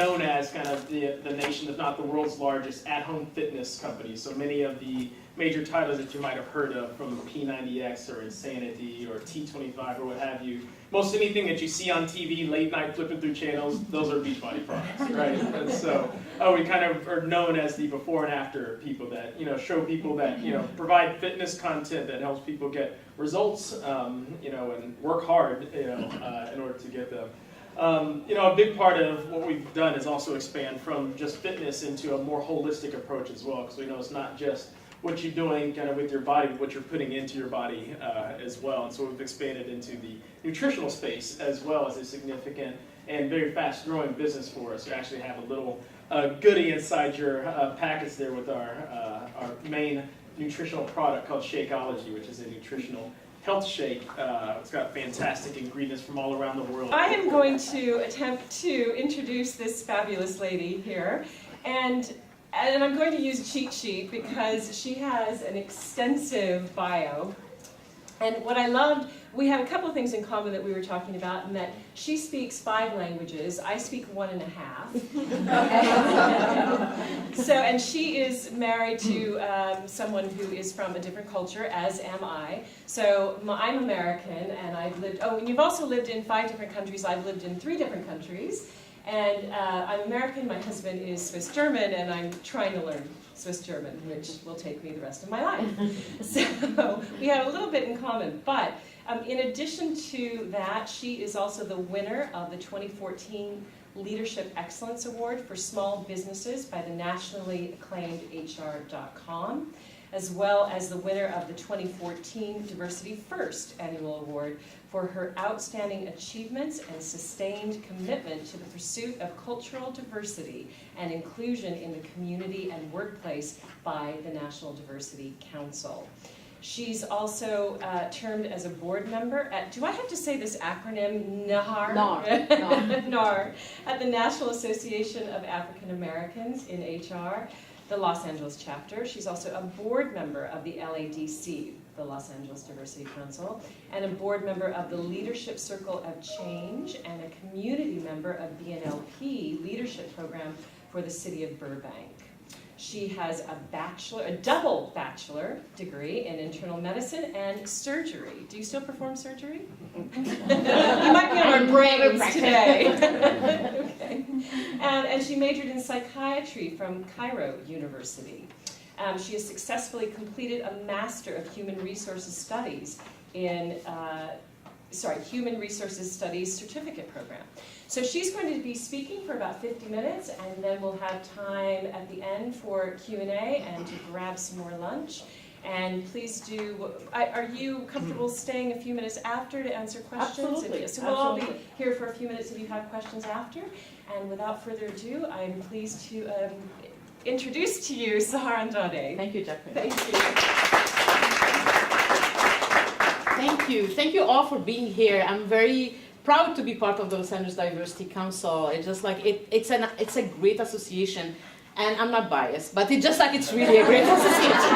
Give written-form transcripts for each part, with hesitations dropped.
known as kind of the nation, if not the world's largest at-home fitness company. So many of the major titles that you might have heard of, from P90X or Insanity or T25 or what have you, most anything that you see on TV, late night flipping through channels, those are Beachbody products, right? And so we kind of are known as the before and after people that, show people that, provide fitness content that helps people get results, and work hard, in order to get them. A big part of what we've done is also expand from just fitness into a more holistic approach as well, because we know it's not just what you're doing kind of with your body, but what you're putting into your body as well. And so we've expanded into the nutritional space as well as a significant and very fast-growing business for us. We actually have a little goodie inside your packets there with our main nutritional product called Shakeology, which is a nutritional health shake. It's got fantastic ingredients from all around the world. I am going to attempt to introduce this fabulous lady here, and I'm going to use a cheat sheet because she has an extensive bio. And what I loved, we have a couple of things in common that we were talking about, and that she speaks 5 languages. I speak 1.5. So, and she is married to someone who is from a different culture, as am I. So I'm American, and I've lived, and you've also lived in 5 different countries. I've lived in 3 different countries. And I'm American, my husband is Swiss German, and I'm trying to learn Swiss German, which will take me the rest of my life. So we have a little bit in common. But in addition to that, she is also the winner of the 2014 Leadership Excellence Award for Small Businesses by the nationally acclaimed HR.com, as well as the winner of the 2014 Diversity First Annual Award for her outstanding achievements and sustained commitment to the pursuit of cultural diversity and inclusion in the community and workplace by the National Diversity Council. She's also termed as a board member at, do I have to say this acronym, NAR? NAR. NAR, at the National Association of African Americans in HR, the Los Angeles chapter. She's also a board member of the LADC, the Los Angeles Diversity Council, and a board member of the Leadership Circle of Change, and a community member of BNLP Leadership Program for the city of Burbank. She has a double bachelor degree in internal medicine and surgery. Do you still perform surgery? You might be on our brains today. Okay. And she majored in psychiatry from Cairo University. She has successfully completed a Master of Human Resources Studies in Human Resources Studies certificate program. So she's going to be speaking for about 50 minutes, and then we'll have time at the end for Q&A and to grab some more lunch. And please do, are you comfortable staying a few minutes after to answer questions? Absolutely. So we'll all be here for a few minutes if you have questions after. And without further ado, I'm pleased to introduce to you Sahar Andrade. Thank you, Jacqueline. Thank you. Thank you. Thank you all for being here. I'm very proud to be part of the Los Angeles Diversity Council. It's just like it's a great association, and I'm not biased, but it's just like it's really a great association.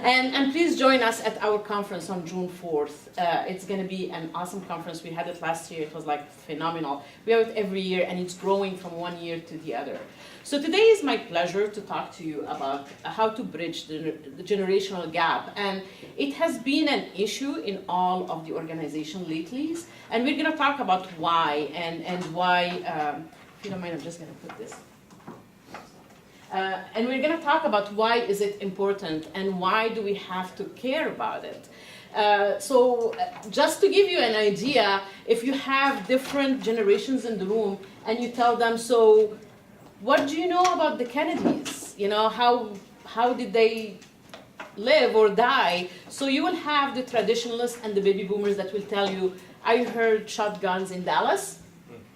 And please join us at our conference on June 4th. It's going to be an awesome conference. We had it last year. It was like phenomenal. We have it every year, and it's growing from one year to the other. So today is my pleasure to talk to you about how to bridge the generational gap. And it has been an issue in all of the organization lately. And we're going to talk about why, and why, if you don't mind, I'm just going to put this. And we're going to talk about why is it important and why do we have to care about it. So just to give you an idea, if you have different generations in the room and you tell them, so what do you know about the Kennedys? How did they live or die? So you will have the traditionalists and the baby boomers that will tell you, I heard shotguns in Dallas.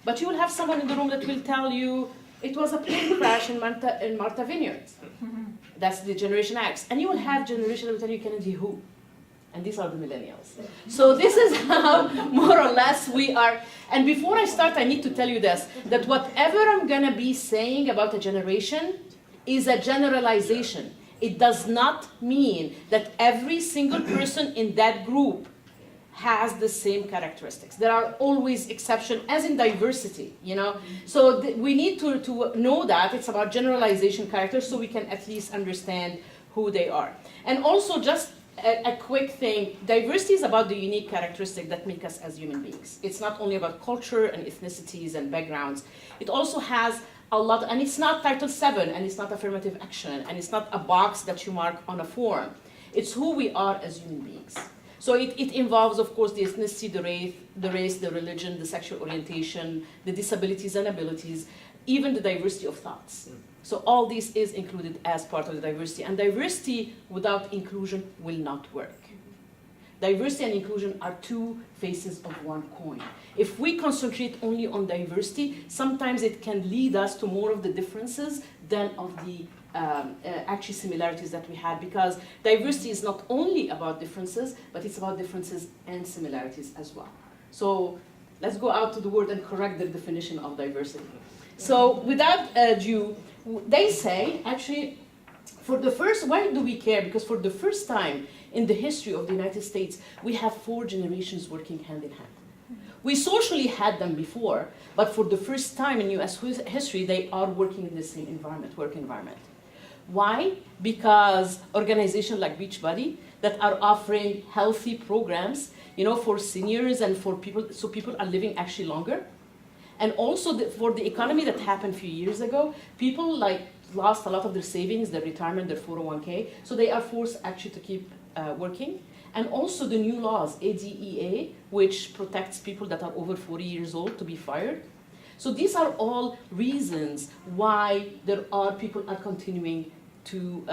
But you will have someone in the room that will tell you, it was a plane crash in Martha Vineyard. That's the Generation X. And you will have generation that will tell you Kennedy who? And these are the millennials. So this is how more or less we are. And before I start, I need to tell you this, that whatever I'm going to be saying about a generation is a generalization. It does not mean that every single person in that group has the same characteristics. There are always exceptions, as in diversity, you know. So we need to know that it's about generalization characters so we can at least understand who they are. And also just a quick thing, diversity is about the unique characteristics that make us as human beings. It's not only about culture and ethnicities and backgrounds. It also has a lot, and it's not Title VII, and it's not affirmative action, and it's not a box that you mark on a form. It's who we are as human beings. So it involves, of course, the ethnicity, the race, the religion, the sexual orientation, the disabilities and abilities, even the diversity of thoughts. So all this is included as part of the diversity. And diversity without inclusion will not work. Diversity and inclusion are two faces of one coin. If we concentrate only on diversity, sometimes it can lead us to more of the differences than of the actually similarities that we had, because diversity is not only about differences, but it's about differences and similarities as well. So let's go out to the word and correct the definition of diversity. So without ado, they say, actually, for the first, why do we care? Because for the first time in the history of the United States, we have 4 generations working hand in hand. We socially had them before, but for the first time in US history, they are working in the same environment, work environment. Why? Because organizations like Beachbody that are offering healthy programs, you know, for seniors and for people, so people are living actually longer. And also for the economy that happened a few years ago, people like lost a lot of their savings, their retirement, their 401k, so they are forced actually to keep working. And also the new laws, ADEA, which protects people that are over 40 years old to be fired. So these are all reasons why there are people are continuing to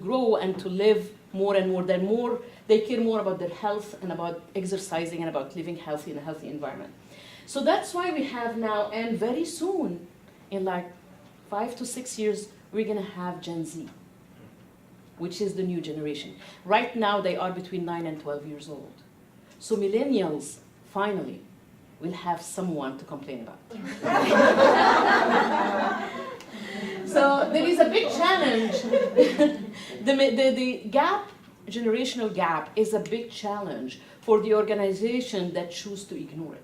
grow and to live more and more. They care more about their health and about exercising and about living healthy in a healthy environment. So that's why we have now, and very soon, in like 5 to 6 years, we're going to have Gen Z, which is the new generation. Right now, they are between 9 and 12 years old. So millennials, finally, will have someone to complain about. So there is a big challenge. The gap, generational gap, is a big challenge for the organization that choose to ignore it.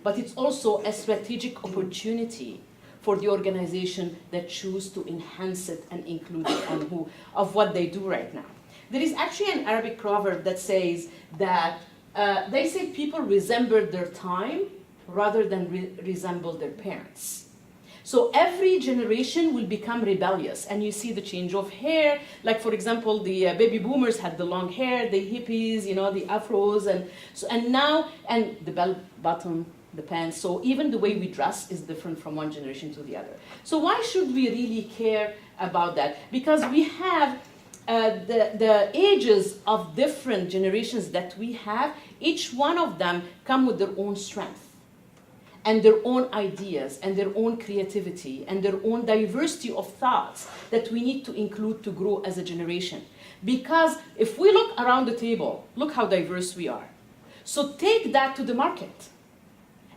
But it's also a strategic opportunity for the organization that choose to enhance it and include it of what they do right now. There is actually an Arabic proverb that says that they say people resemble their time rather than resemble their parents. So every generation will become rebellious, and you see the change of hair. Like, for example, the baby boomers had the long hair, the hippies, you know, the afros, and now the bell bottom, the pants. So even the way we dress is different from one generation to the other. So why should we really care about that? Because we have the ages of different generations that we have. Each one of them come with their own strength and their own ideas and their own creativity and their own diversity of thoughts that we need to include to grow as a generation. Because if we look around the table, look how diverse we are. So take that to the market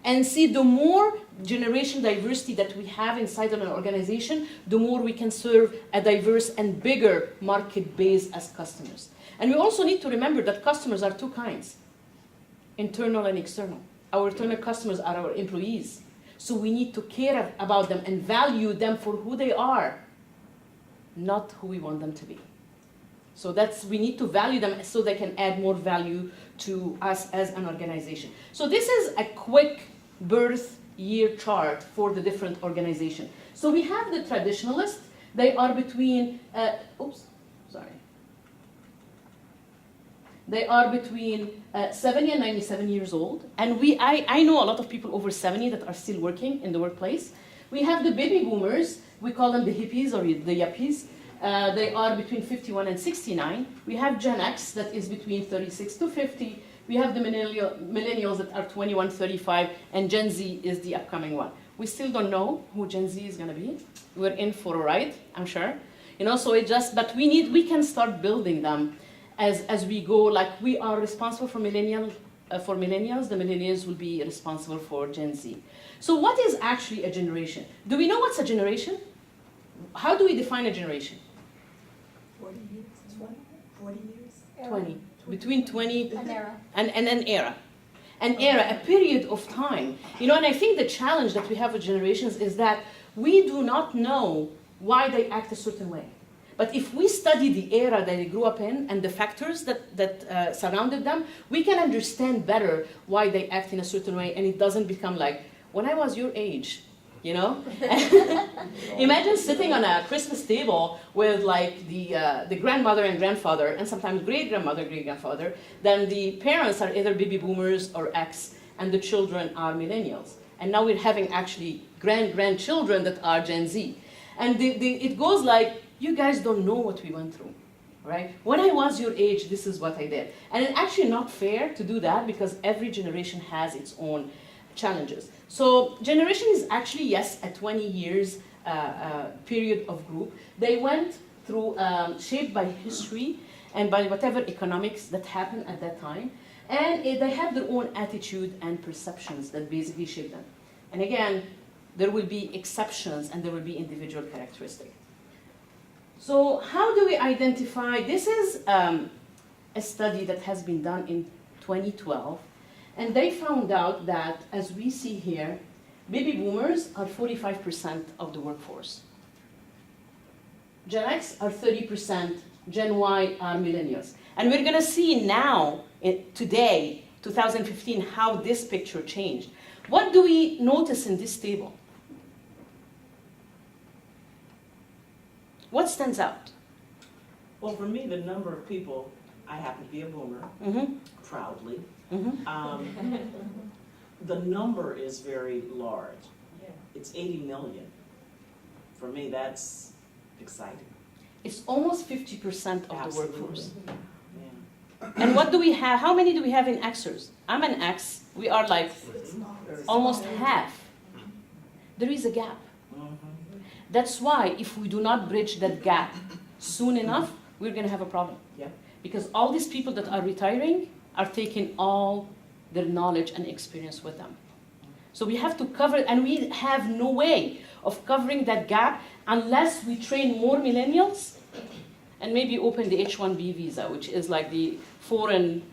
and see the more generation diversity that we have inside of an organization, the more we can serve a diverse and bigger market base as customers. And we also need to remember that customers are 2 kinds, internal and external. Our internal customers are our employees. So we need to care about them and value them for who they are, not who we want them to be. So we need to value them so they can add more value to us as an organization. So this is a quick birth year chart for the different organizations. So we have the traditionalists. They are between, They are between 70 and 97 years old. And I know a lot of people over 70 that are still working in the workplace. We have the baby boomers. We call them the hippies or the yuppies. They are between 51 and 69. We have Gen X that is between 36 to 50. We have the millennials that are 21, 35, and Gen Z is the upcoming one. We still don't know who Gen Z is going to be. We're in for a ride, I'm sure. You know, so but we can start building them as we go. Like, we are responsible for millennials. The millennials will be responsible for Gen Z. So what is actually a generation? Do we know what's a generation? How do we define a generation? 40 years. 20? 40 years. 20. between 20 An era. and an era. An era, a period of time. You know, and I think the challenge that we have with generations is that we do not know why they act a certain way. But if we study the era that they grew up in and the factors that surrounded them, we can understand better why they act in a certain way, and it doesn't become like, when I was your age, you know? Imagine sitting on a Christmas table with like the grandmother and grandfather, and sometimes great-grandmother, great-grandfather, then the parents are either baby boomers or X, and the children are millennials. And now we're having actually grandchildren that are Gen Z. And it goes like, you guys don't know what we went through, right? When I was your age, this is what I did. And it's actually not fair to do that because every generation has its own challenges. So generation is actually, yes, a 20 years period of group. They went through, shaped by history and by whatever economics that happened at that time. And they have their own attitude and perceptions that basically shape them. And again, there will be exceptions and there will be individual characteristics. So how do we identify? This is a study that has been done in 2012. And they found out that, as we see here, baby boomers are 45% of the workforce. Gen X are 30%, Gen Y are millennials. And we're going to see now, today, 2015, how this picture changed. What do we notice in this table? What stands out? Well, for me, the number of people, I happen to be a boomer, proudly. The number is very large. It's 80 million. For me, that's exciting. It's almost 50% of Absolutely. the workforce. Yeah. And what do we have? How many do we have in Xers? I'm an X. We are like almost half. There is a gap. That's why if we do not bridge that gap soon enough, we're going to have a problem. Yep. Because all these people that are retiring are taking all their knowledge and experience with them. So we have to cover, and we have no way of covering that gap unless we train more millennials and maybe open the H-1B visa, which is like the foreign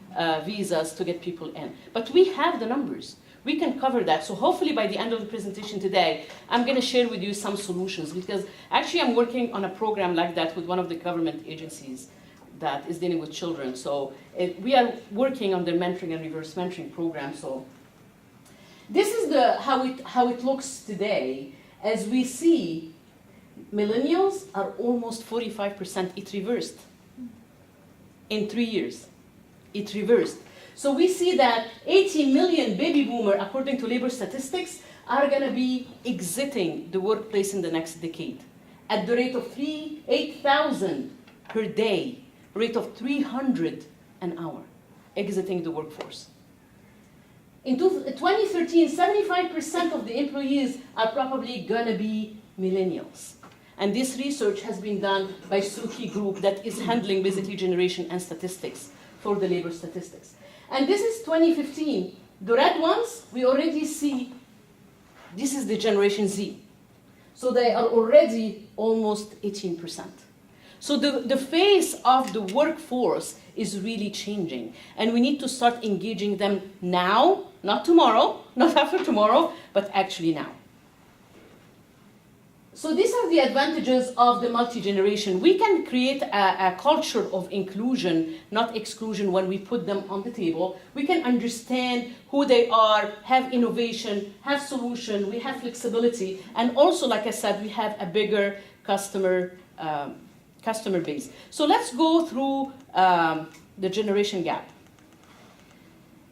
visas to get people in. But we have the numbers. We can cover that. So hopefully by the end of the presentation today, I'm going to share with you some solutions, because actually I'm working on a program like that with one of the government agencies that is dealing with children. So we are working on the mentoring and reverse mentoring program. So this is how it looks today. As we see, millennials are almost 45%. It reversed in 3 years. It reversed. So we see that 80 million baby boomer, according to labor statistics, are going to be exiting the workplace in the next decade at the rate of 8,000 per day, rate of 300 an hour, exiting the workforce. In 2013, 75% of the employees are probably going to be millennials. And this research has been done by Suki Group that is handling basically generation and statistics for the labor statistics. And this is 2015. The red ones, we already see, this is the Generation Z. So they are already almost 18%. So the face of the workforce is really changing. And we need to start engaging them now, not tomorrow, not after tomorrow, but actually now. So these are the advantages of the multi-generation. We can create a culture of inclusion, not exclusion, when we put them on the table. We can understand who they are, have innovation, have solution, we have flexibility, and also, like I said, we have a bigger customer base. So let's go through the generation gap.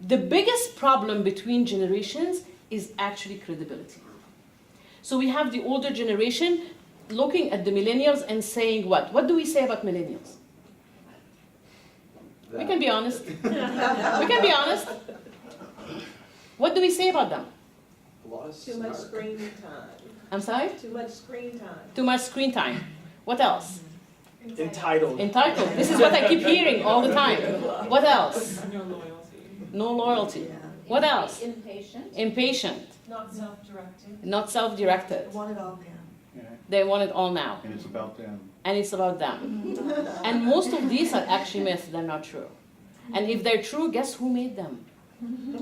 The biggest problem between generations is actually credibility. So we have the older generation looking at the millennials and saying what? What do we say about millennials? We can be honest. We can be honest. What do we say about them? Too much screen time. I'm sorry? Too much screen time. Too much screen time. What else? Entitled. Entitled. This is what I keep hearing all the time. What else? No loyalty. No loyalty. What else? Impatient. Impatient. Not self-directed. Not self-directed. Want it all now. They want it all now. And it's about them. And it's about them. And most of these are actually myths, they're not true. And if they're true, guess who made them? And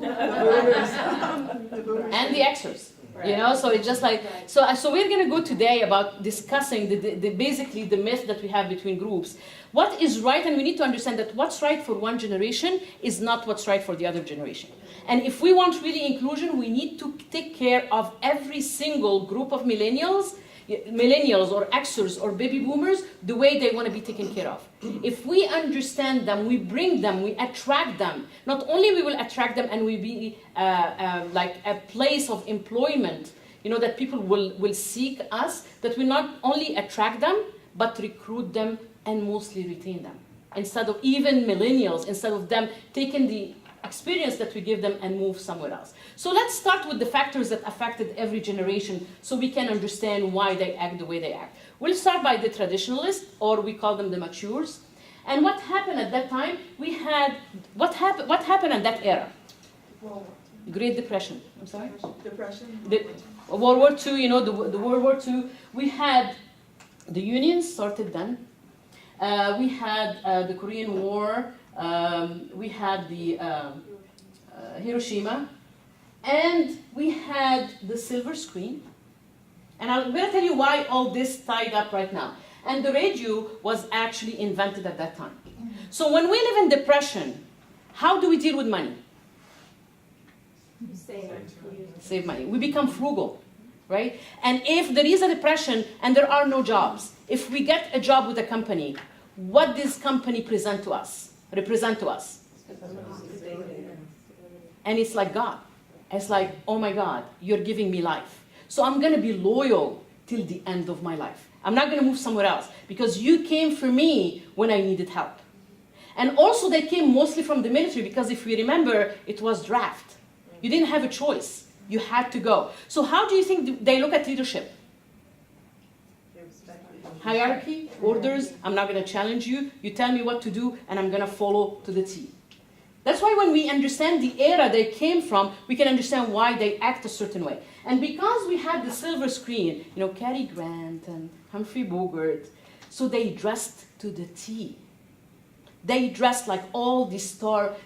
the Xers. You know, so it's just like, so we're going to go today about discussing basically the myth that we have between groups. What is right, and we need to understand that what's right for one generation is not what's right for the other generation. And if we want really inclusion, we need to take care of every single group of millennials or Xers or baby boomers the way they want to be taken care of. If we understand them, we bring them, we attract them. Not only we will attract them and we be like a place of employment, you know, that people will seek us, that we not only attract them, but recruit them and mostly retain them. Instead of even millennials, instead of them taking the experience that we give them and move somewhere else. So let's start with the factors that affected every generation so we can understand why they act the way they act. We'll start by the traditionalists, or we call them the matures. And what happened at that time, we had, what happened at that era? Great Depression, I'm sorry? Depression. World War II, you know, the World War II, we had the unions started then. We had the Korean War, we had the Hiroshima, and we had the silver screen. And I'm going to tell you why all this tied up right now. And the radio was actually invented at that time. So when we live in depression, how do we deal with money? Save money. We become frugal, right? And if there is a depression and there are no jobs, if we get a job with a company, what does company represent to us? And it's like God. It's like, oh my God, you're giving me life. So I'm going to be loyal till the end of my life. I'm not going to move somewhere else because you came for me when I needed help. And also they came mostly from the military because if we remember, it was draft. You didn't have a choice. You had to go. So how do you think they look at leadership? Hierarchy, orders, I'm not going to challenge you. You tell me what to do and I'm going to follow to the T. That's why when we understand the era they came from, we can understand why they act a certain way. And because we had the silver screen, you know, Cary Grant and Humphrey Bogart, so they dressed to the T. They dressed like all the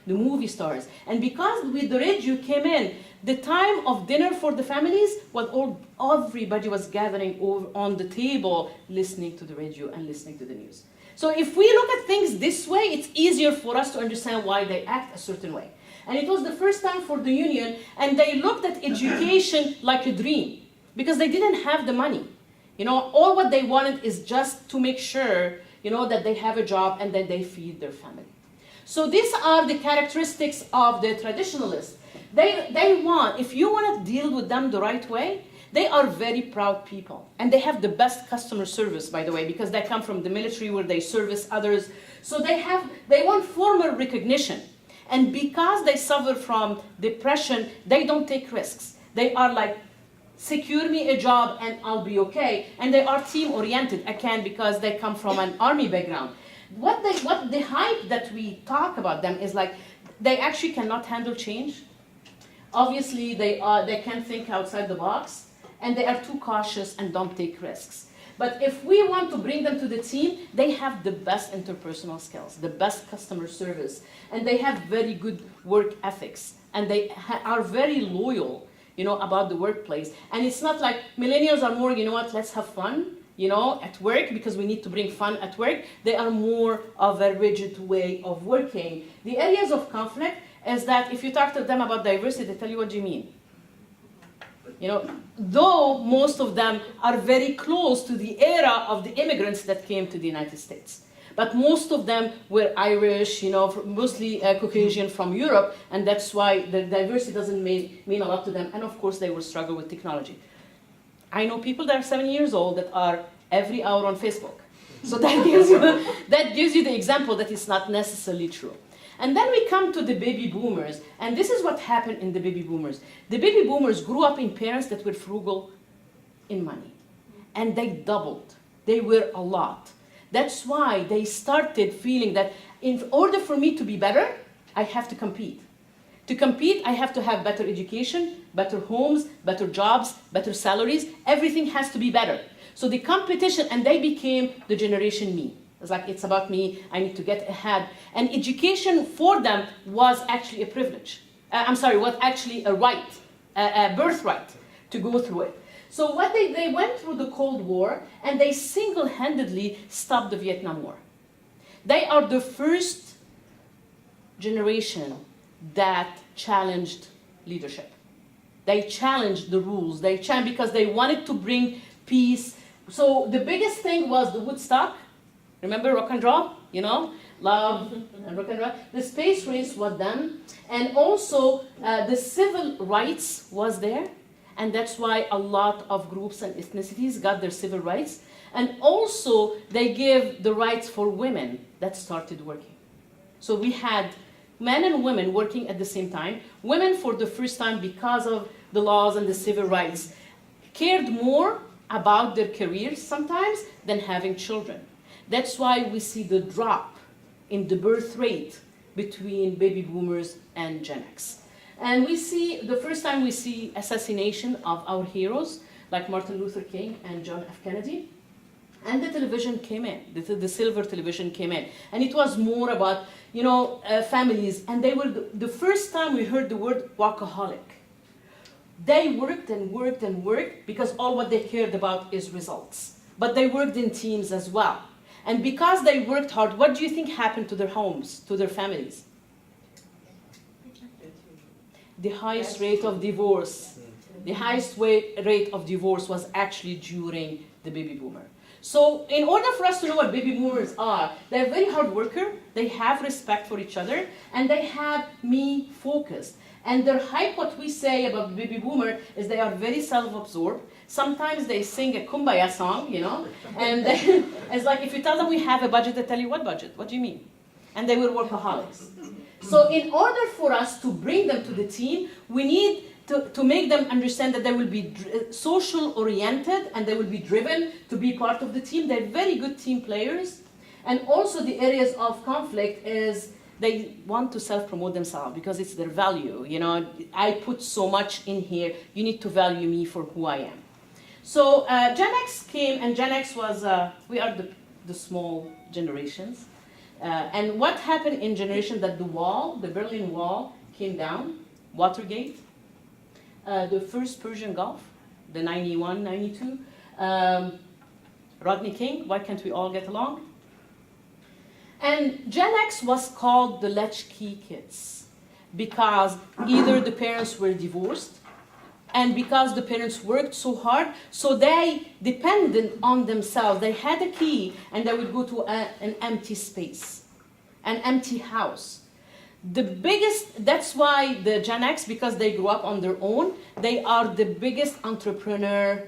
movie stars. And because with the radio came in, the time of dinner for the families, everybody was gathering over on the table, listening to the radio and listening to the news. So if we look at things this way, it's easier for us to understand why they act a certain way. And it was the first time for the union, and they looked at education like a dream, because they didn't have the money. You know, all what they wanted is just to make sure, you know, that they have a job and that they feed their family. So these are the characteristics of the traditionalists. They want, if you want to deal with them the right way, they are very proud people. And they have the best customer service, by the way, because they come from the military where they service others. So they want formal recognition. And because they suffer from depression, they don't take risks. They are like, secure me a job and I'll be okay. And they are team-oriented, again, because they come from an army background. What the hype that we talk about them is like, they actually cannot handle change. Obviously, they can't think outside the box. And they are too cautious and don't take risks. But if we want to bring them to the team, they have the best interpersonal skills, the best customer service, and they have very good work ethics, and they are very loyal, you know, about the workplace. And it's not like millennials are more, you know what, let's have fun, you know, at work, because we need to bring fun at work. They are more of a rigid way of working. The areas of conflict is that if you talk to them about diversity, they tell you, what do you mean? You know, though most of them are very close to the era of the immigrants that came to the United States. But most of them were Irish, you know, mostly Caucasian from Europe, and that's why the diversity doesn't mean a lot to them. And of course, they will struggle with technology. I know people that are 7 years old that are every hour on Facebook. So that gives you the example that it's not necessarily true. And then we come to the baby boomers, and this is what happened in the baby boomers. The baby boomers grew up in parents that were frugal in money, and they doubled. They were a lot. That's why they started feeling that in order for me to be better, I have to compete. To compete, I have to have better education, better homes, better jobs, better salaries. Everything has to be better. So the competition, and they became the generation me. It's like, it's about me, I need to get ahead. And education for them was actually a privilege. Was actually a right, a birthright to go through it. So what they went through the Cold War, and they single-handedly stopped the Vietnam War. They are the first generation that challenged leadership. They challenged the rules. They challenged because they wanted to bring peace. So the biggest thing was the Woodstock. Remember rock and roll? You know, love and rock and roll. The space race was done. And also the civil rights was there. And that's why a lot of groups and ethnicities got their civil rights. And also they gave the rights for women that started working. So we had men and women working at the same time. Women, for the first time, because of the laws and the civil rights, cared more about their careers sometimes than having children. That's why we see the drop in the birth rate between baby boomers and Gen X. And we see, the first time we see assassination of our heroes, like Martin Luther King and John F. Kennedy. And the television came in, the silver television came in. And it was more about, families. And they were the first time we heard the word workaholic. They worked and worked and worked because all what they cared about is results. But they worked in teams as well. And because they worked hard, what do you think happened to their homes, to their families? The highest rate of divorce. The highest rate of divorce was actually during the baby boomer. So in order for us to know what baby boomers are, they're very hard worker, they have respect for each other, and they have me focused. And their hype, what we say about baby boomer, is they are very self-absorbed. Sometimes they sing a kumbaya song, and then it's like if you tell them we have a budget, they tell you, what budget? What do you mean? And they will workaholics. So in order for us to bring them to the team, we need to make them understand that they will be social-oriented and they will be driven to be part of the team. They're very good team players. And also the areas of conflict is they want to self-promote themselves because it's their value. I put so much in here. You need to value me for who I am. So Gen X came, and Gen X was, we are the small generations. And what happened in generation that the Berlin Wall came down, Watergate, the first Persian Gulf, the 91, 92, Rodney King, why can't we all get along? And Gen X was called the latchkey kids because either the parents were divorced and because the parents worked so hard, so they depended on themselves. They had a key and they would go to an empty space, an empty house. That's why the Gen X, because they grew up on their own, they are the biggest entrepreneur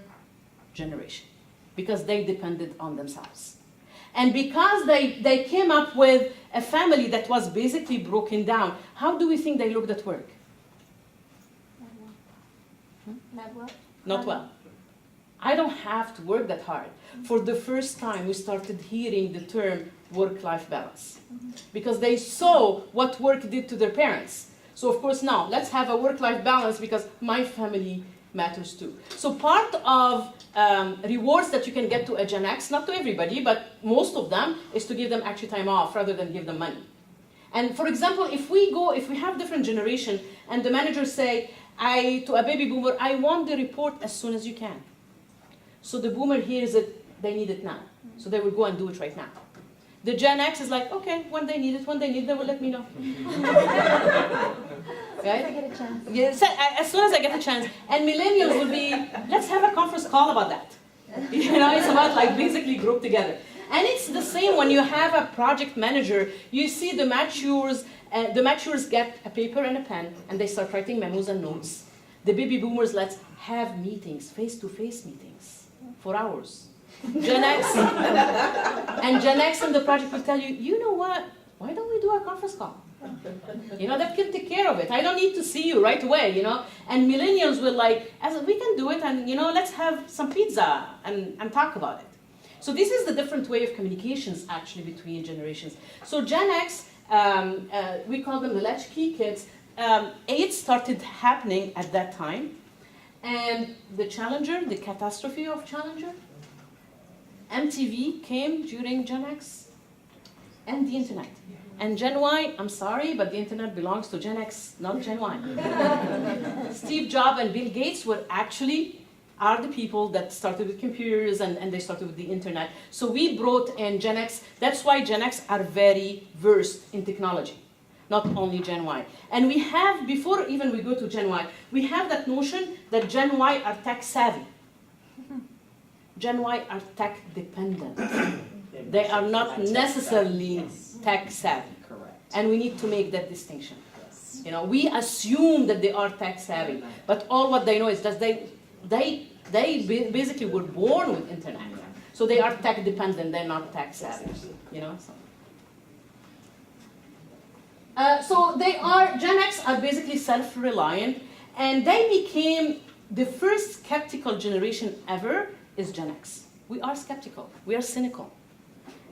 generation because they depended on themselves. And because they came up with a family that was basically broken down, how do we think they looked at work? Not well. I don't have to work that hard. For the first time, we started hearing the term work-life balance because they saw what work did to their parents. So of course, now let's have a work-life balance because my family matters too. So part of rewards that you can get to a Gen X, not to everybody, but most of them, is to give them actually time off rather than give them money. And for example, if we have different generation and the managers say, to a baby boomer, I want the report as soon as you can. So the boomer hears it, they need it now. So they will go and do it right now. The Gen X is like, okay, when they need it, they will let me know. Right? I get a chance. Yes, as soon as I get a chance. And millennials will be, let's have a conference call about that. It's about basically group together. And it's the same when you have a project manager, you see the matures get a paper and a pen and they start writing memos and notes. The baby boomers, let's have meetings, face-to-face meetings for hours. Gen X and the project will tell you, you know what, why don't we do a conference call? That can take care of it. I don't need to see you right away, And millennials will we can do it and, let's have some pizza and talk about it. So this is the different way of communications actually between generations. So Gen X, we call them the latchkey kids. AIDS started happening at that time. And the catastrophe of Challenger, MTV came during Gen X. and the internet. And Gen Y, I'm sorry, but the internet belongs to Gen X, not Gen Y. Steve Jobs and Bill Gates are the people that started with computers and they started with the internet. So we brought in Gen X. That's why Gen X are very versed in technology, not only Gen Y. And we have, before even we go to Gen Y, we have that notion that Gen Y are tech savvy. Gen Y are tech dependent. They are not necessarily tech savvy. Correct. And we need to make that distinction. Yes. You know, we assume that they are tech savvy, but all what they know is that they basically were born with internet. So they are tech dependent, they're not tech savvy. You know? So Gen X are basically self-reliant, and they became the first skeptical generation ever is Gen X. We are skeptical, we are cynical.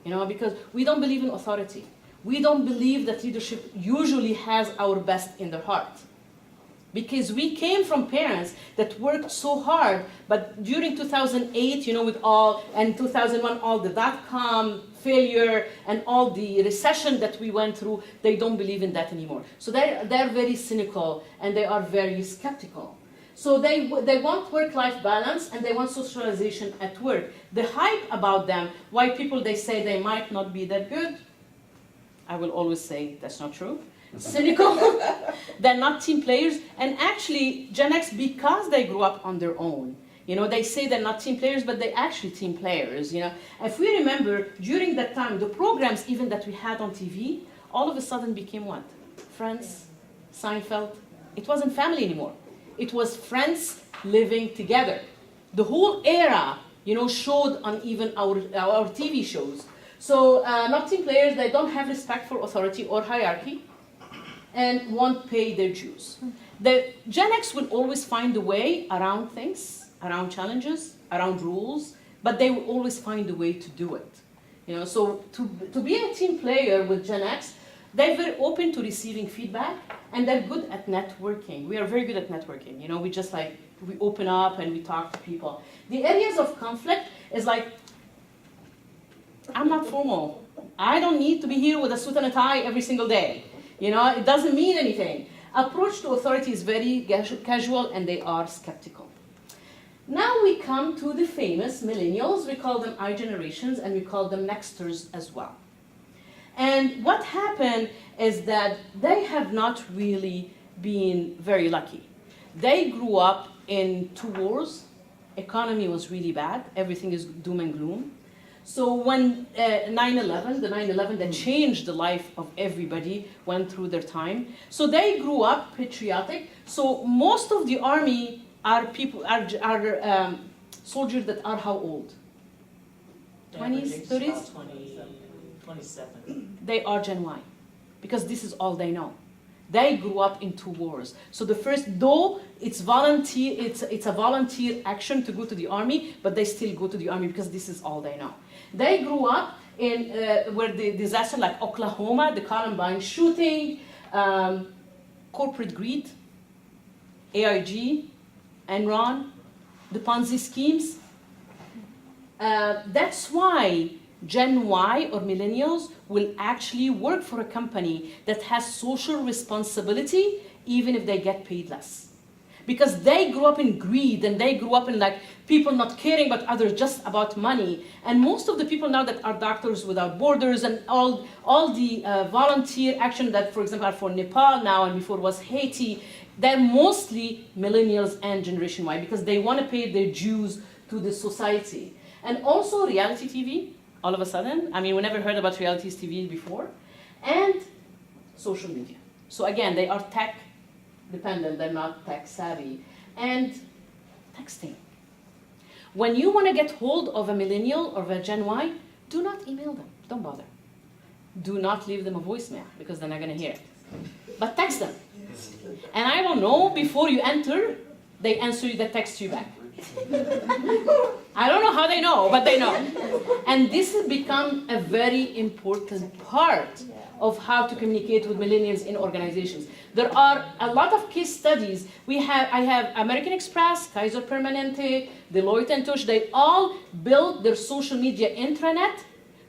You know, because we don't believe in authority. We don't believe that leadership usually has our best in their heart. Because we came from parents that worked so hard, but during 2008, you know, and 2001, all the dot-com failure and all the recession that we went through, they don't believe in that anymore. So they're very cynical and they are very skeptical. So they want work-life balance and they want socialization at work. The hype about them, why people they say they might not be that good, I will always say that's not true. Cynical, they're not team players, and actually Gen X, because they grew up on their own, you know, they say they're not team players, but they're actually team players, you know. If we remember, during that time, the programs even that we had on TV, all of a sudden became what? Friends, Seinfeld. It wasn't family anymore. It was friends living together. The whole era, you know, showed on even our TV shows. So not team players, they don't have respect for authority or hierarchy, and won't pay their dues. The Gen X will always find a way around things, around challenges, around rules, but they will always find a way to do it. You know, so to be a team player with Gen X, they're very open to receiving feedback, and they're good at networking. We are very good at networking. You know, we open up and we talk to people. The areas of conflict is like, I'm not formal. I don't need to be here with a suit and a tie every single day. You know, it doesn't mean anything. Approach to authority is very casual, and they are skeptical. Now we come to the famous millennials. We call them I generations, and we call them nexters as well. And what happened is that they have not really been very lucky. They grew up in 2 wars. Economy was really bad. Everything is doom and gloom. So when 9/11, the 9/11 that changed the life of everybody, went through their time. So they grew up patriotic. So most of the army are soldiers that are how old? 20s, 30s? 27. They are Gen Y, because this is all they know. They grew up in 2 wars. So the first, though it's volunteer, it's a volunteer action to go to the army, but they still go to the army because this is all they know. They grew up in where the disaster like Oklahoma, the Columbine shooting, corporate greed, AIG, Enron, the Ponzi schemes. That's why Gen Y or millennials will actually work for a company that has social responsibility even if they get paid less. Because they grew up in greed and they grew up in like people not caring about others, just about money. And most of the people now that are Doctors Without Borders and all the volunteer action that, for example, are for Nepal now and before was Haiti, they're mostly millennials and Generation Y because they want to pay their dues to the society. And also reality TV. All of a sudden, I mean, we never heard about reality TV before, and social media. So again, they are tech dependent, they're not tech savvy. And texting. When you want to get hold of a millennial or a Gen Y, do not email them, don't bother. Do not leave them a voicemail because they're not going to hear it. But text them. And I don't know, before you enter, they answer you, they text you back. I don't know how they know, but they know. And this has become a very important part of how to communicate with millennials in organizations. There are a lot of case studies. I have American Express, Kaiser Permanente, Deloitte and Touche. They all built their social media intranet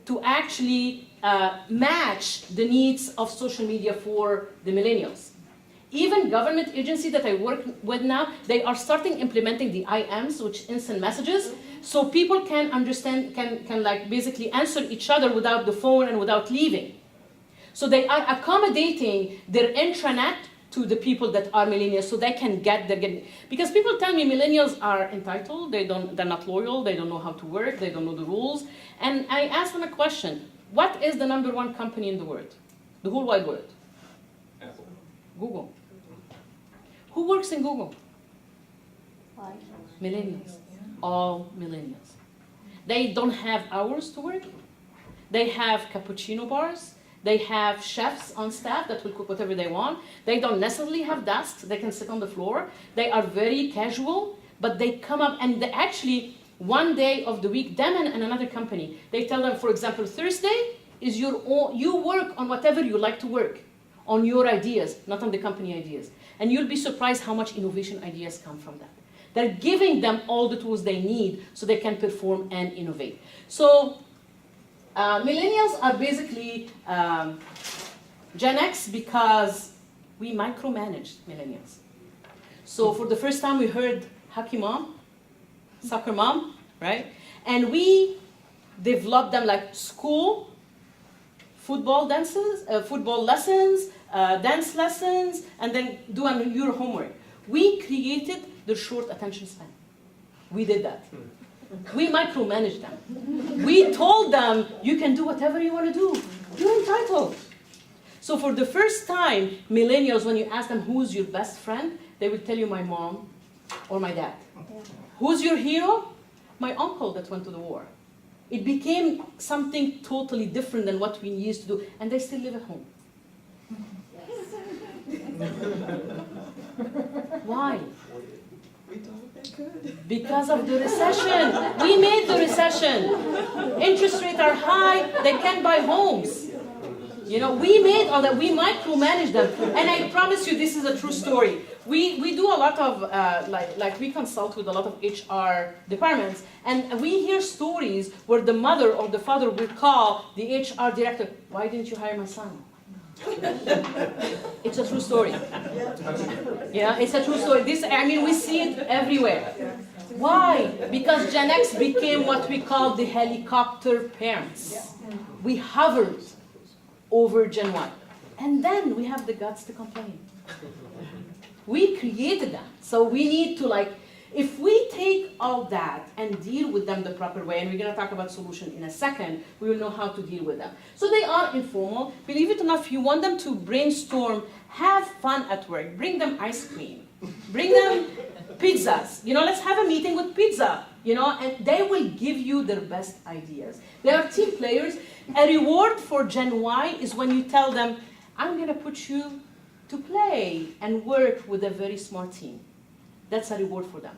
to actually match the needs of social media for the millennials. Even government agency that I work with now, they are starting implementing the IMs, which instant messages, so people can understand, can like basically answer each other without the phone and without leaving. So they are accommodating their intranet to the people that are millennials, so they can because people tell me millennials are entitled, they're not loyal, they don't know how to work, they don't know the rules. And I ask them a question: what is the #1 company in the world, the whole wide world? Apple. Google. Who works in Google? Millennials. All millennials. They don't have hours to work. They have cappuccino bars. They have chefs on staff that will cook whatever they want. They don't necessarily have desks. They can sit on the floor. They are very casual, but they come up and they actually, one day of the week, them and another company, they tell them, for example, Thursday is your own, you work on whatever you like to work, on your ideas, not on the company ideas. And you'll be surprised how much innovation ideas come from that. They're giving them all the tools they need so they can perform and innovate. So millennials are basically Gen X because we micromanaged millennials. So for the first time we heard hockey mom, soccer mom, right? And we developed them like school, football dances, football lessons, dance lessons, and then do your homework. We created the short attention span. We did that. We micromanaged them. We told them, you can do whatever you want to do. You're entitled. So for the first time, millennials, when you ask them who's your best friend, they will tell you my mom or my dad. Who's your hero? My uncle that went to the war. It became something totally different than what we used to do, and they still live at home. Why? Because of the recession. We made the recession. Interest rates are high, they can't buy homes. You know, we made all that, we micromanaged them. And I promise you, this is a true story. We do a lot of, like we consult with a lot of HR departments, and we hear stories where the mother or the father will call the HR director, why didn't you hire my son? It's a true story. Yeah, it's a true story. We see it everywhere. Why? Because Gen X became what we call the helicopter parents. We hovered over Gen Y. And then we have the guts to complain. We created that. So we need to if we take all that and deal with them the proper way, and we're going to talk about solution in a second, we will know how to deal with them. So they are informal. Believe it or not, if you want them to brainstorm, have fun at work, bring them ice cream, bring them pizzas. Let's have a meeting with pizza, and they will give you their best ideas. They are team players. A reward for Gen Y is when you tell them, I'm going to put you to play and work with a very smart team. That's a reward for them.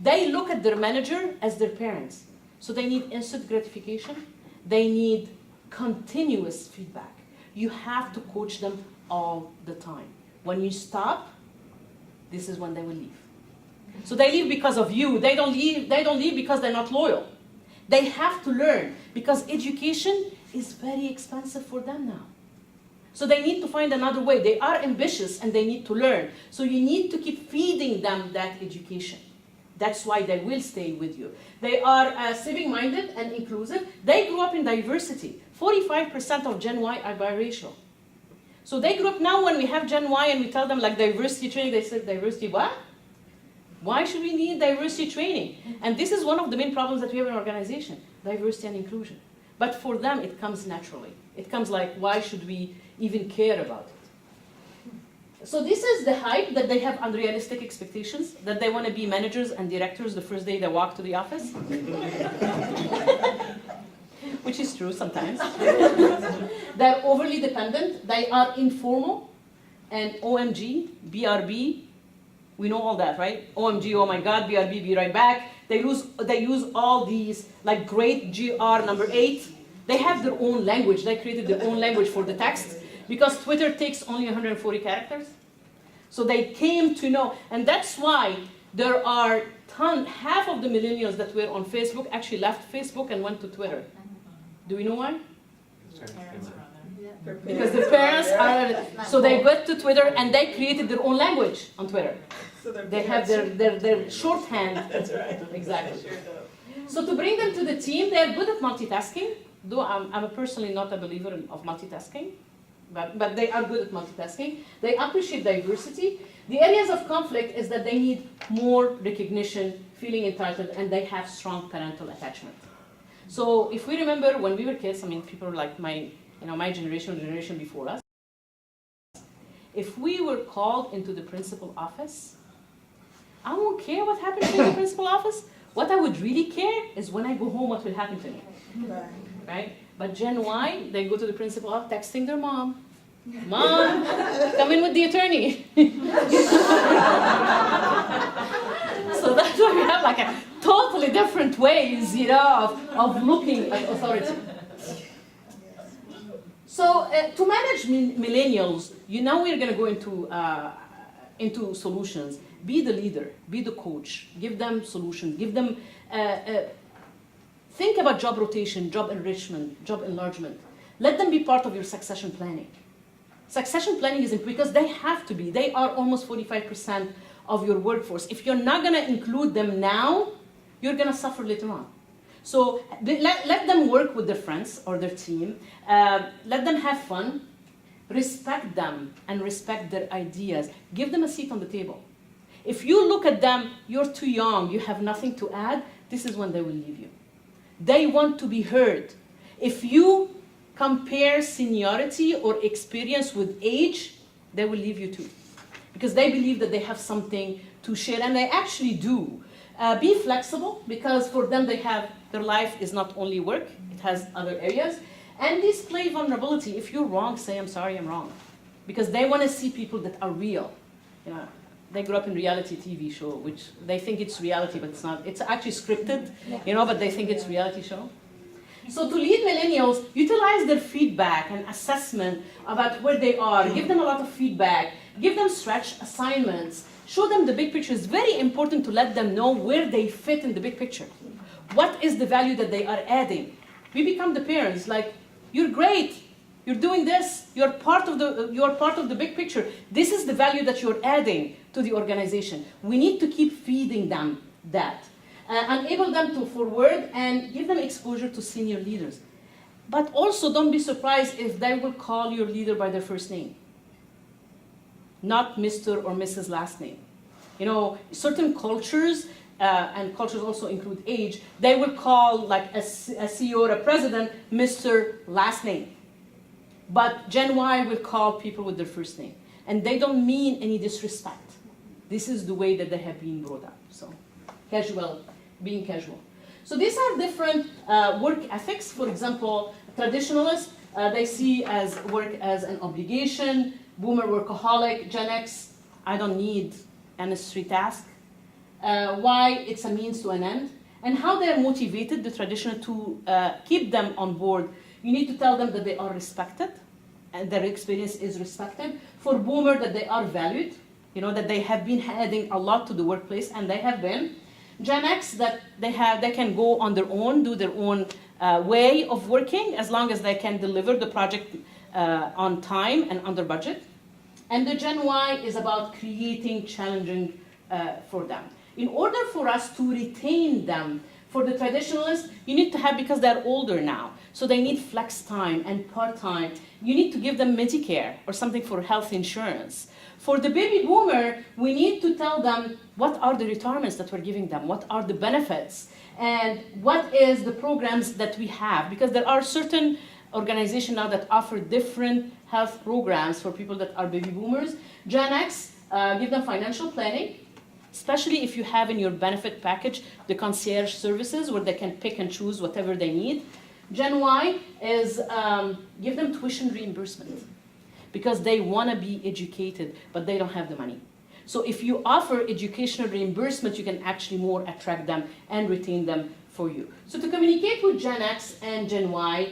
They look at their manager as their parents. So they need instant gratification. They need continuous feedback. You have to coach them all the time. When you stop, this is when they will leave. So they leave because of you. They don't leave because they're not loyal. They have to learn because education is very expensive for them now. So they need to find another way. They are ambitious and they need to learn. So you need to keep feeding them that education. That's why they will stay with you. They are civic-minded and inclusive. They grew up in diversity. 45% of Gen Y are biracial. So they grew up now when we have Gen Y and we tell them diversity training, they say, diversity what? Why should we need diversity training? And this is one of the main problems that we have in our organization, diversity and inclusion. But for them, it comes naturally. It comes why should we even care about it? So this is the hype that they have unrealistic expectations, that they want to be managers and directors the first day they walk to the office. Which is true sometimes. They're overly dependent. They are informal. And OMG, BRB, we know all that, right? OMG, oh my God, BRB, be right back. They use all these great GR number 8. They have their own language. They created their own language for the text because Twitter takes only 140 characters. So they came to know, and that's why there are half of the millennials that were on Facebook actually left Facebook and went to Twitter. Do we know why? Parents are on there. Because the parents are, so they go to Twitter and they created their own language on Twitter. So their They have their shorthand. That's right. Exactly. Sure do. So to bring them to the team, they're good at multitasking, though I'm personally not a believer of multitasking, but they are good at multitasking. They appreciate diversity. The areas of conflict is that they need more recognition, feeling entitled, and they have strong parental attachment. So if we remember when we were kids, I mean, people like my generation or generation before us, if we were called into the principal office, I won't care what happens in the principal office. What I would really care is when I go home, what will happen to me, right? But Gen Y, they go to the principal office, texting their mom. Mom, come in with the attorney. So that's why we have like a totally different ways, of looking at authority. So to manage millennials, we're going to go into solutions. Be the leader, be the coach, give them solutions, give them, think about job rotation, job enrichment, job enlargement. Let them be part of your succession planning. Succession planning is important because they have to be. They are almost 45% of your workforce. If you're not going to include them now, you're going to suffer later on. So let them work with their friends or their team. Let them have fun. Respect them and respect their ideas. Give them a seat on the table. If you look at them, you're too young, you have nothing to add, this is when they will leave you. They want to be heard. If you compare seniority or experience with age, they will leave you too. Because they believe that they have something to share, and they actually do. Be flexible, because for them their life is not only work, it has other areas. And display vulnerability. If you're wrong, say, I'm sorry, I'm wrong. Because they want to see people that are real. They grew up in reality TV show, which they think it's reality, but it's not. It's actually scripted, but they think it's reality show. So to lead millennials, utilize their feedback and assessment about where they are. Give them a lot of feedback. Give them stretch assignments. Show them the big picture. It's very important to let them know where they fit in the big picture. What is the value that they are adding? We become the parents, like, you're great. You're doing this. You're part of the big picture. This is the value that you're adding to the organization. We need to keep feeding them that. Enable them to forward and give them exposure to senior leaders. But also don't be surprised if they will call your leader by their first name, not Mr. or Mrs. last name. Certain cultures, and cultures also include age, they will call like a CEO or a president Mr. last name. But Gen Y will call people with their first name. And they don't mean any disrespect. This is the way that they have been brought up. So being casual. So these are different work ethics. For example, traditionalists, they see as work as an obligation. Boomer workaholic. Gen X, I don't need a necessary task. Y, it's a means to an end. And how they're motivated, the traditional, to keep them on board. You need to tell them that they are respected and their experience is respected. For Boomer, that they are valued, that they have been adding a lot to the workplace, and they have been. Gen X, that they can go on their own, do their own way of working, as long as they can deliver the project on time and under budget. And the Gen Y is about creating challenging for them. In order for us to retain them, for the traditionalists, you need to have, because they're older now, so they need flex time and part-time. You need to give them Medicare or something for health insurance. For the baby boomer, we need to tell them what are the retirements that we're giving them, what are the benefits, and what is the programs that we have. Because there are certain organizations now that offer different health programs for people that are baby boomers. Gen X, give them financial planning, especially if you have in your benefit package the concierge services where they can pick and choose whatever they need. Gen Y is give them tuition reimbursement, because they want to be educated, but they don't have the money. So if you offer educational reimbursement, you can actually more attract them and retain them for you. So to communicate with Gen X and Gen Y,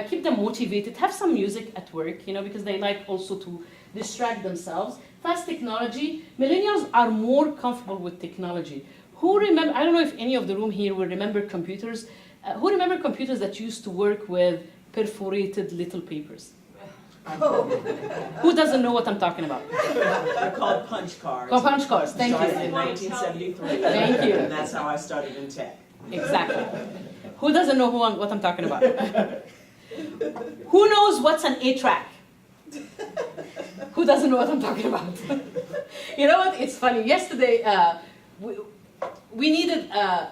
keep them motivated, have some music at work, because they like also to distract themselves. Fast technology, millennials are more comfortable with technology. Who remember, I don't know if any of the room here will remember computers. Who remember computers that used to work with perforated little papers. Oh. Who doesn't know what I'm talking about? They're called punch cards. Oh, punch cards, thank Started you. in 1973. Thank you. And that's how I started in tech. Exactly. Who doesn't know what I'm talking about? Who knows what's an 8-track? Who doesn't know what I'm talking about? You know what? It's funny. Yesterday, we needed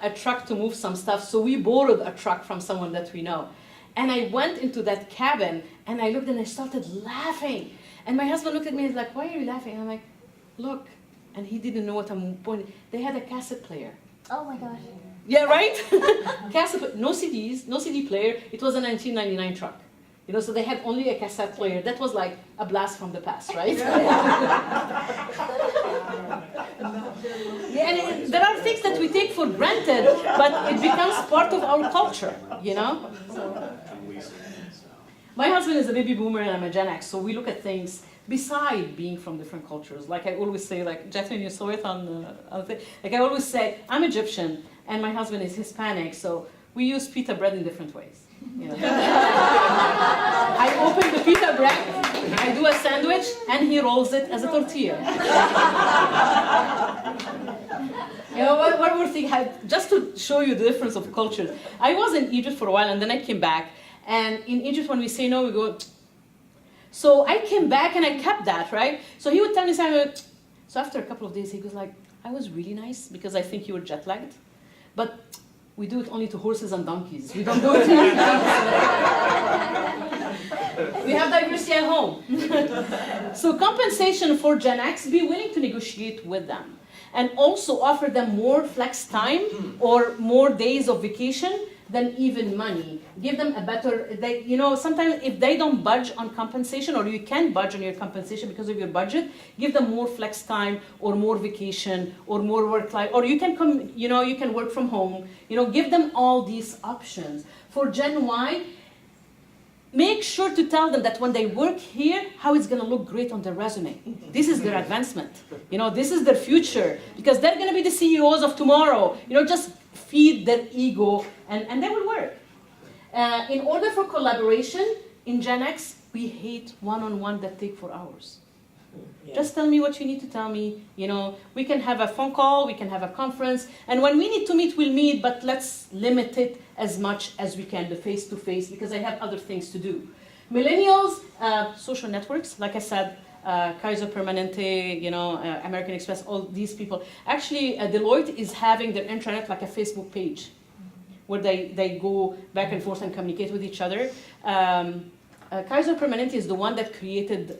a truck to move some stuff, so we borrowed a truck from someone that we know. And I went into that cabin, and I looked and I started laughing. And my husband looked at me and was like, why are you laughing? And I'm like, look. And he didn't know what I'm pointing. They had a cassette player. Oh my gosh. Yeah, right? Cassette, no CDs, no CD player. It was a 1999 truck. You know, so they had only a cassette player. That was like a blast from the past, right? Yeah, and there are things that we take for granted, but it becomes part of our culture, you know? My husband is a baby boomer and I'm a Gen X, so we look at things beside being from different cultures. Like I always say, like, Jasmine, you saw it on the thing. Like I always say, I'm Egyptian and my husband is Hispanic, so we use pita bread in different ways. You know? I open the pita bread, I do a sandwich, and he rolls it as a tortilla. You know, one more thing, just to show you the difference of cultures. I was in Egypt for a while, and then I came back. And in Egypt, when we say no, we go. So I came back, and I kept that, right? So he would tell me something. So after a couple of days, he goes like, I was really nice because I think you were jet-lagged. But we do it only to horses and donkeys. We don't do it to you. We have diversity at home. So compensation for Gen X, be willing to negotiate with them. And also offer them more flex time or more days of vacation than even money. Give them a better, you know, sometimes if they don't budge on compensation or you can't budge on your compensation because of your budget, give them more flex time or more vacation or more work life, or you can come, you know, you can work from home. You know, give them all these options. For Gen Y, make sure to tell them that when they work here, how it's going to look great on their resume. This is their advancement. You know, this is their future because they're going to be the CEOs of tomorrow. You know, just feed their ego and they will work. In order for collaboration, in Gen X, we hate one-on-one that take 4 hours. Yeah. Just tell me what you need to tell me. You know, we can have a phone call, we can have a conference, and when we need to meet, we'll meet, but let's limit it as much as we can, the face-to-face, because I have other things to do. Millennials, social networks, like I said, Kaiser Permanente, you know, American Express, all these people. Actually, Deloitte is having their intranet like a Facebook page, where they go back and forth and communicate with each other. Kaiser Permanente is the one that created,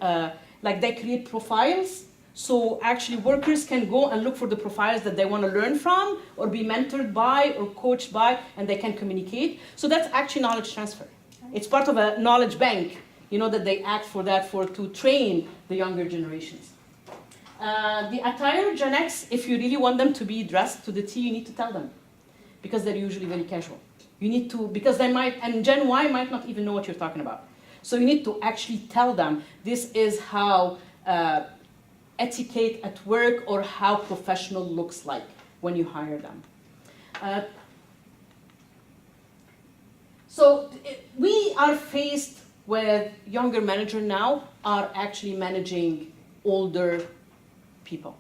like they create profiles, so actually workers can go and look for the profiles that they want to learn from, or be mentored by, or coached by, and they can communicate. So that's actually knowledge transfer. It's part of a knowledge bank, you know, that they act for that, to train the younger generations. The attire, Gen X, if you really want them to be dressed to the T, you need to tell them, because they're usually very casual. You need to, because they might, and Gen Y might not even know what you're talking about. So you need to actually tell them, this is how etiquette at work or how professional looks like when you hire them. So we are faced with younger managers now are actually managing older people.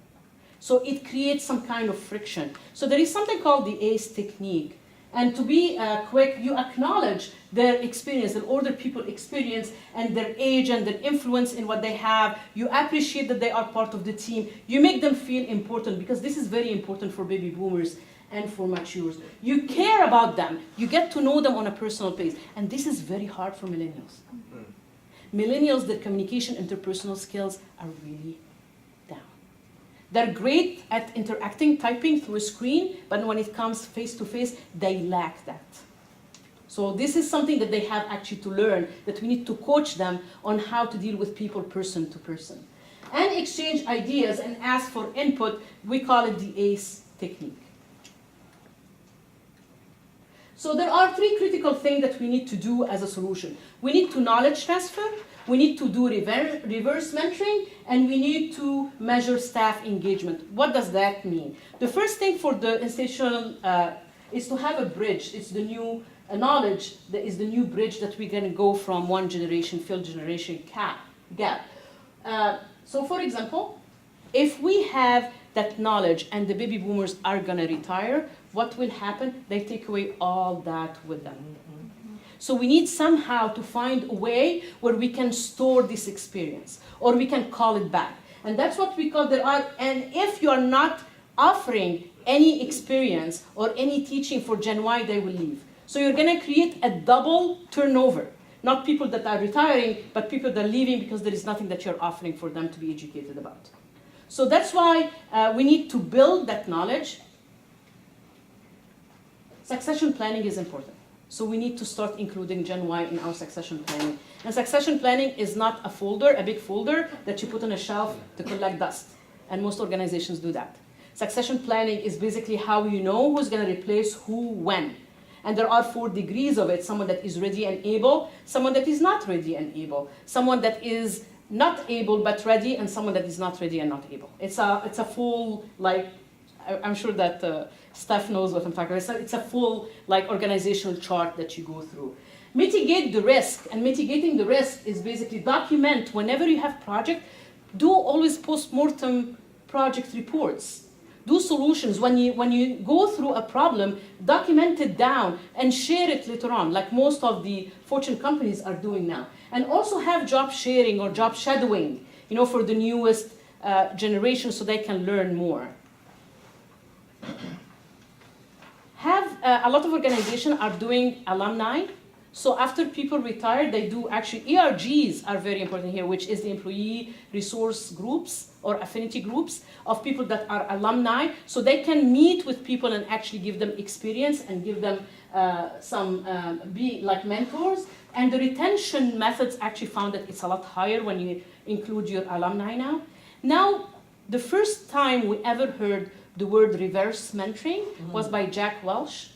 So it creates some kind of friction. So there is something called the ACE technique. And to be quick, you acknowledge their experience, their older people experience, and their age and their influence in what they have. You appreciate that they are part of the team. You make them feel important, because this is very important for baby boomers and for matures. You care about them. You get to know them on a personal base. And this is very hard for millennials. Millennials, their communication, interpersonal skills are really down. They're great at interacting, typing through a screen, but when it comes face-to-face, they lack that. So this is something that they have actually to learn, that we need to coach them on how to deal with people person to person. And exchange ideas and ask for input. We call it the ACE technique. So there are 3 critical things that we need to do as a solution. We need to knowledge transfer, we need to do reverse mentoring, and we need to measure staff engagement. What does that mean? The first thing for the institutional is to have a bridge. It's the new knowledge that is the new bridge that we're going to go from one generation, fill generation gap. So for example, if we have that knowledge and the baby boomers are going to retire, what will happen? They take away all that with them. So we need somehow to find a way where we can store this experience, or we can call it back. And that's what we call and if you are not offering any experience or any teaching for Gen Y, they will leave. So you're going to create a double turnover. Not people that are retiring, but people that are leaving because there is nothing that you're offering for them to be educated about. So that's why we need to build that knowledge. Succession planning is important. So we need to start including Gen Y in our succession planning. And succession planning is not a folder, a big folder that you put on a shelf to collect dust. And most organizations do that. Succession planning is basically how you know who's going to replace who when. And there are 4 degrees of it: someone that is ready and able, someone that is not ready and able, someone that is not able but ready, and someone that is not ready and not able. It's a full, like, I'm sure that Steph knows what I'm talking about. It's a full, like, organizational chart that you go through. Mitigate the risk, and mitigating the risk is basically document whenever you have project. Do always post-mortem project reports. Do solutions. When you go through a problem, document it down and share it later on, like most of the Fortune companies are doing now. And also have job sharing or job shadowing, for the newest generation, so they can learn more. A lot of organizations are doing alumni. So after people retire, they do actually, ERGs are very important here, which is the employee resource groups or affinity groups of people that are alumni. So they can meet with people and actually give them experience and give them be like mentors. And the retention methods actually found that it's a lot higher when you include your alumni now. Now, the first time we ever heard the word reverse mentoring was by Jack Welch,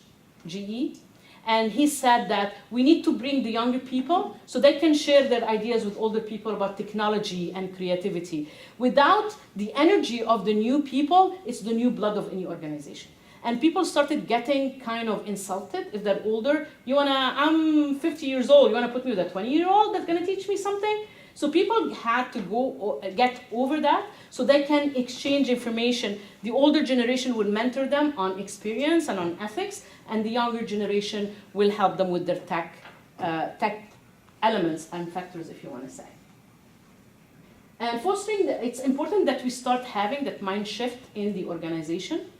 GE. And he said that we need to bring the younger people so they can share their ideas with older people about technology and creativity. Without the energy of the new people, it's the new blood of any organization. And people started getting kind of insulted if they're older. I'm 50 years old, you wanna put me with a 20-year-old that's gonna teach me something? So people had to get over that so they can exchange information. The older generation will mentor them on experience and on ethics, and the younger generation will help them with their tech elements and factors, if you want to say. And fostering, it's important that we start having that mind shift in the organization,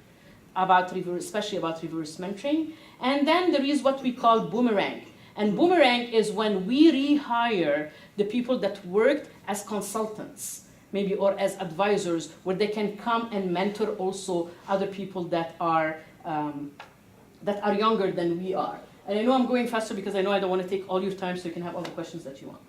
especially about reverse mentoring. And then there is what we call boomerang. And boomerang is when we rehire the people that worked as consultants, maybe, or as advisors, where they can come and mentor also other people that are younger than we are. And I know I'm going faster because I know I don't want to take all your time, so you can have all the questions that you want.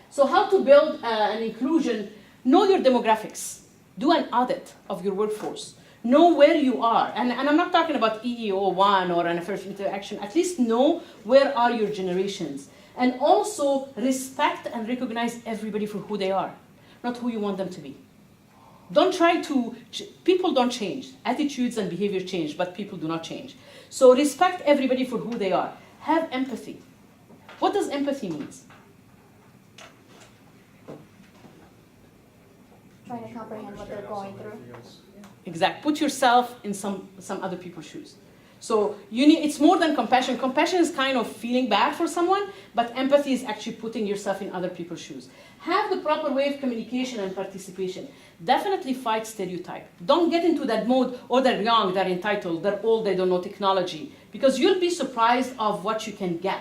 So how to build an inclusion? Know your demographics. Do an audit of your workforce. Know where you are. And I'm not talking about EEO1 or an first interaction. At least know where are your generations. And also respect and recognize everybody for who they are, not who you want them to be. Don't try to, people don't change. Attitudes and behavior change, but people do not change. So respect everybody for who they are. Have empathy. What does empathy mean? Trying to comprehend what they're going through. Exactly. Put yourself in some other people's shoes. So it's more than compassion. Compassion is kind of feeling bad for someone, but empathy is actually putting yourself in other people's shoes. Have the proper way of communication and participation. Definitely fight stereotype. Don't get into that mode, they're young, they're entitled, they're old, they don't know technology, because you'll be surprised of what you can get.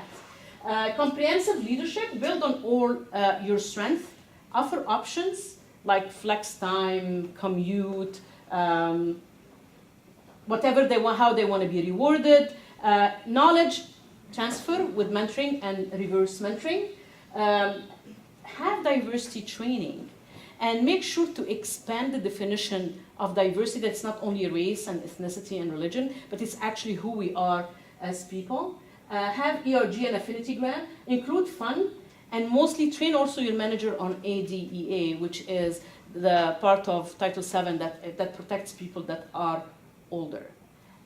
Comprehensive leadership, build on all your strength. Offer options like flex time, commute, whatever they want, how they want to be rewarded. Knowledge transfer with mentoring and reverse mentoring. Have diversity training, and make sure to expand the definition of diversity. That's not only race and ethnicity and religion, but it's actually who we are as people. Have ERG and affinity grant. Include fun, and mostly train also your manager on ADEA, which is the part of Title VII that protects people that are older.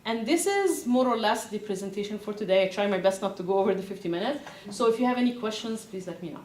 And this is more or less the presentation for today. I try my best not to go over the 50 minutes. So if you have any questions, please let me know.